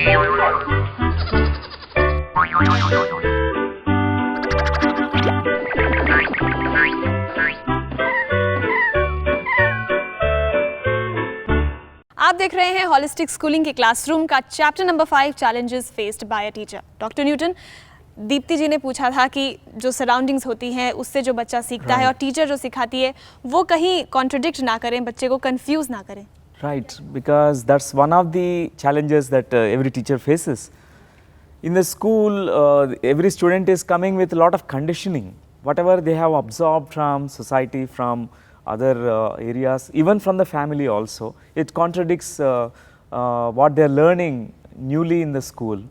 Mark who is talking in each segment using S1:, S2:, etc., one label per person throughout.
S1: आप देख रहे हैं होलिस्टिक स्कूलिंग के क्लासरूम का chapter number 5 challenges faced by a teacher. Doctor Newton, Deepti ji ने पूछा था कि जो सराउंडिंग्स होती हैं उससे जो बच्चा सीखता है और टीचर जो सिखाती है वो कहीं कॉन्ट्रडिक्ट ना करें, बच्चे को कंफ्यूज ना करें।
S2: Right, because that's one of the challenges that every teacher faces. In the school, every student is coming with a lot of conditioning. Whatever they have absorbed from society, from other areas, even from the family also, it contradicts what they are learning newly in the school.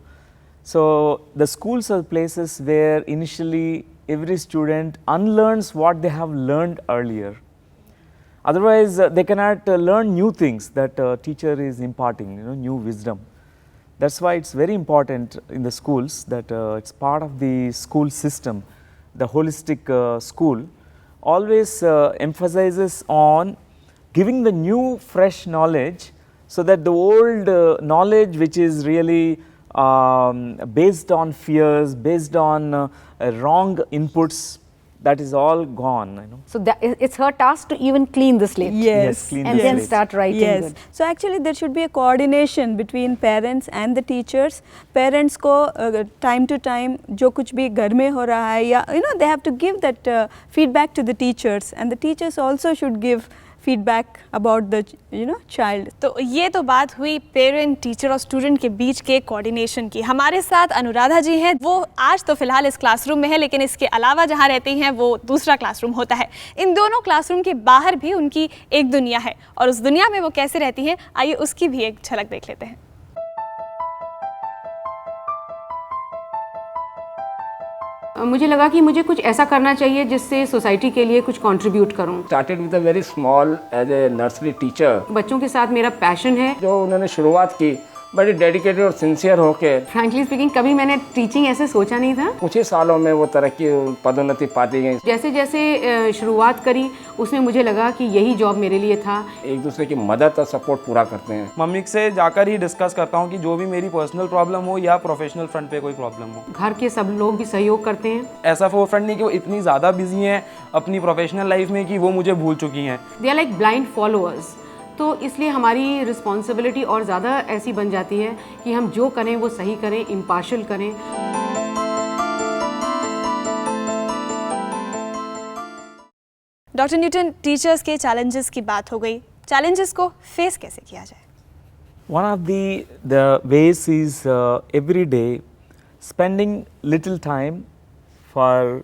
S2: So, the schools are places where initially every student unlearns what they have learned earlier. Otherwise, they cannot learn new things that teacher is imparting, new wisdom. That's why it's very important in the schools that it's part of the school system. The holistic school always emphasizes on giving the new fresh knowledge, so that the old knowledge which is really based on fears, based on wrong inputs, that is all gone.
S3: So it's her task to even clean the slate.
S2: Yes, clean
S3: and
S2: the
S3: then
S2: slate.
S3: start writing.
S4: Yes.
S3: Good.
S4: So actually there should be a coordination between parents and the teachers. Parents को time to time जो कुछ भी घर में हो रहा है या they have to give that feedback to the teachers, and the teachers also should give feedback about the child.
S1: तो ये तो बात हुई पेरेंट, टीचर और स्टूडेंट के बीच के कोऑर्डिनेशन की। हमारे साथ अनुराधा जी हैं, वो आज तो फिलहाल इस क्लासरूम में है, लेकिन इसके अलावा जहाँ रहती हैं वो दूसरा क्लासरूम होता है। इन दोनों क्लासरूम के बाहर भी उनकी एक दुनिया है, और उस दुनिया में वो कैसे रहती हैं, आइए उसकी भी एक झलक देख लेते हैं।
S3: मुझे लगा कि मुझे कुछ ऐसा करना चाहिए जिससे सोसाइटी के लिए कुछ कंट्रीब्यूट करूं।
S5: Started with a very small as a nursery teacher.
S3: बच्चों के साथ मेरा पैशन है।
S5: जो उन्होंने शुरुआत की बड़ी डेडिकेटेड और सिंसियर होके।
S3: फ्रैंकली स्पीकिंग कभी मैंने टीचिंग ऐसे सोचा नहीं था।
S5: कुछ ही सालों में वो तरक्की, पदोन्नति पाती गई।
S3: जैसे जैसे शुरुआत करी उसमें मुझे लगा कि यही जॉब मेरे लिए था।
S5: एक दूसरे की मदद और सपोर्ट पूरा करते हैं।
S6: मम्मी से जाकर ही डिस्कस करता हूँ कि जो भी मेरी पर्सनल प्रॉब्लम हो या प्रोफेशनल फ्रंट पे कोई प्रॉब्लम हो।
S3: घर के सब लोग भी सहयोग करते हैं।
S6: ऐसा वो फ्रंट नहीं कि वो इतनी ज़्यादा बिजी हैं अपनी प्रोफेशनल लाइफ में कि वो मुझे भूल चुकी हैं।
S3: They are like blind followers. तो इसलिए हमारी रिस्पॉन्सिबिलिटी और ज़्यादा ऐसी बन जाती है कि हम जो करें वो सही करें, इम्पार्शियल करें।
S1: डॉक्टर न्यूटन, टीचर्स के चैलेंजेस की बात हो गई, चैलेंजेस को फेस कैसे किया जाए?
S2: One of the ways is every day spending little time for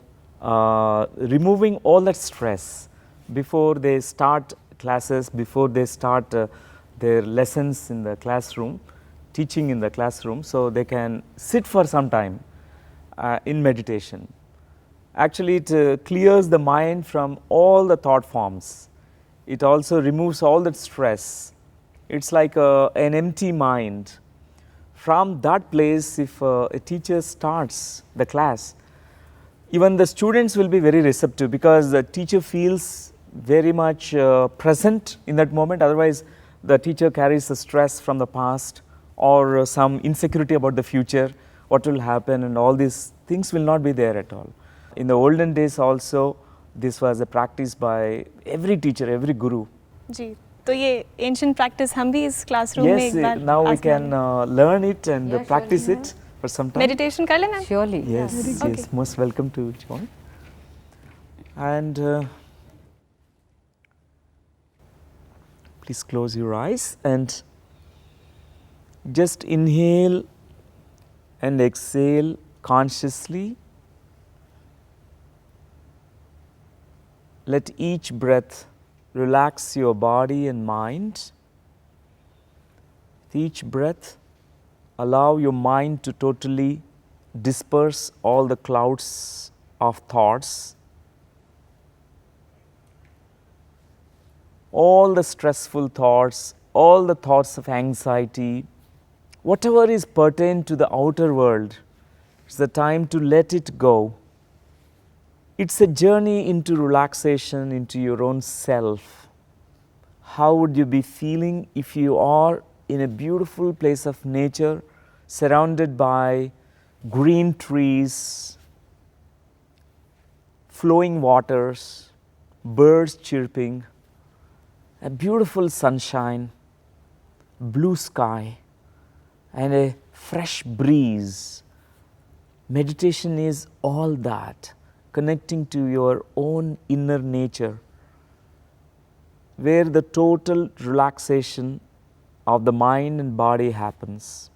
S2: removing all that stress before they start classes, before they start their lessons in the classroom, teaching in the classroom, so they can sit for some time in meditation. Actually, it clears the mind from all the thought forms. It also removes all that stress. It's like an empty mind. From that place, if a teacher starts the class, even the students will be very receptive, because the teacher feels very much present in that moment. Otherwise, the teacher carries the stress from the past or some insecurity about the future, what will happen, and all these things will not be there at all. In the olden days also, this was a practice by every teacher, every guru.
S1: जी, तो ये ancient practice हम भी इस classroom में एक बार
S2: Yes, now we can learn it and
S3: Yeah,
S2: practice
S3: surely,
S2: it for some time.
S1: meditation कर लेना।
S3: Surely.
S2: Yes, yes, most welcome to join. And please close your eyes and just inhale and exhale consciously. Let each breath relax your body and mind. With each breath, allow your mind to totally disperse all the clouds of thoughts, all the stressful thoughts, all the thoughts of anxiety, whatever is pertinent to the outer world. It's the time to let it go. It's a journey into relaxation, into your own self. How would you be feeling if you are in a beautiful place of nature, surrounded by green trees, flowing waters, birds chirping, a beautiful sunshine, blue sky, and a fresh breeze. Meditation is all that, connecting to your own inner nature, where the total relaxation of the mind and body happens.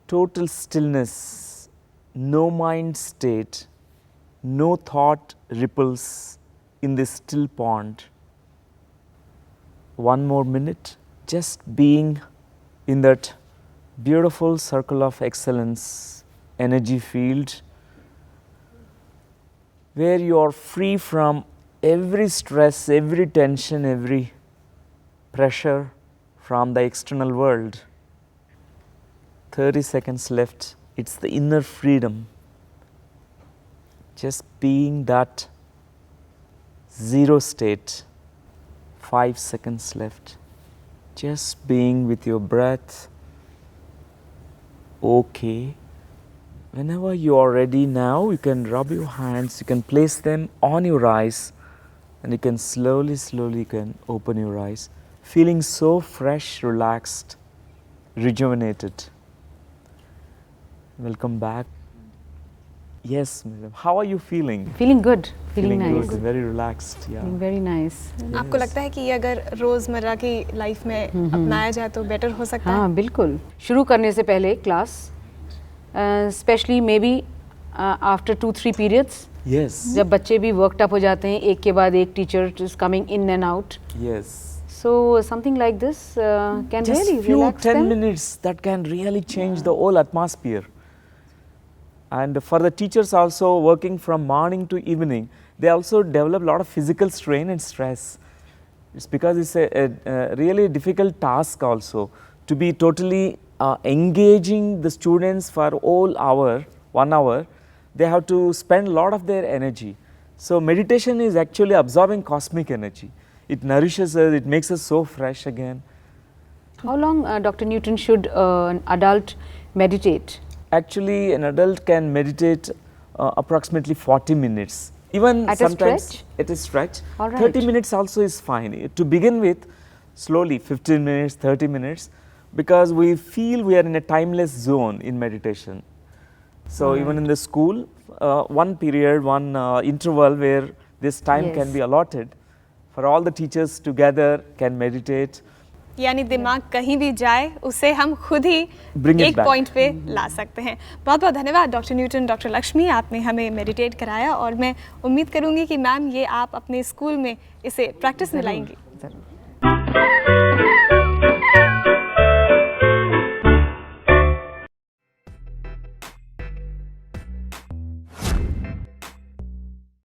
S2: Total stillness, no mind state, no thought ripples in this still pond. One more minute, just being in that beautiful circle of excellence, energy field, where you are free from every stress, every tension, every pressure from the external world. 30 seconds left. It's the inner freedom. Just being that zero state. 5 seconds left. Just being with your breath. Okay. Whenever you are ready now, you can rub your hands, you can place them on your eyes, and you can slowly you can open your eyes, feeling so fresh, relaxed, rejuvenated. Welcome back. Yes, madam. How are you feeling?
S3: Feeling good, feeling nice.
S2: Good, very relaxed. Yeah.
S3: Feeling very nice.
S1: आपको लगता है कि ये अगर रोज़मर्रा की life में अपनाया जाए तो बेटर हो सकता है?
S3: हाँ बिल्कुल. शुरू करने से पहले class, specially may be after 2-3 periods,
S2: Yes.
S3: जब बच्चे भी वर्कड अप हो जाते हैं, एक के बाद एक teacher is coming in and out.
S2: Yes.
S3: So something like this can
S2: Just
S3: really
S2: few
S3: relax
S2: 10
S3: them.
S2: minutes that can really change the whole atmosphere. And for the teachers also working from morning to evening, they also develop a lot of physical strain and stress. It's because it's a really difficult task also to be totally engaging the students for whole hour, 1 hour. They have to spend a lot of their energy. So meditation is actually absorbing cosmic energy. It nourishes us, it makes us so fresh again.
S3: How long, Dr. Newton, should an adult meditate?
S2: Actually, an adult can meditate approximately 40 minutes. Even
S3: At a
S2: sometimes
S3: stretch?
S2: at a stretch.
S3: All right.
S2: 30 minutes also is fine. To begin with, slowly 15 minutes, 30 minutes, because we feel we are in a timeless zone in meditation. So even in the school, one period, one interval where this time
S3: Yes.
S2: can be allotted for all the teachers together can meditate.
S1: यानी दिमाग कहीं भी जाए उसे हम खुद ही
S2: Bring it
S1: एक
S2: back.
S1: Point पे ला सकते हैं. बहुत बहुत धन्यवाद डॉक्टर न्यूटन, डॉक्टर लक्ष्मी, आपने हमें मेडिटेट कराया और मैं उम्मीद करूंगी कि मैम ये आप अपने स्कूल में इसे प्रैक्टिस में लाएंगी.
S3: जरूर.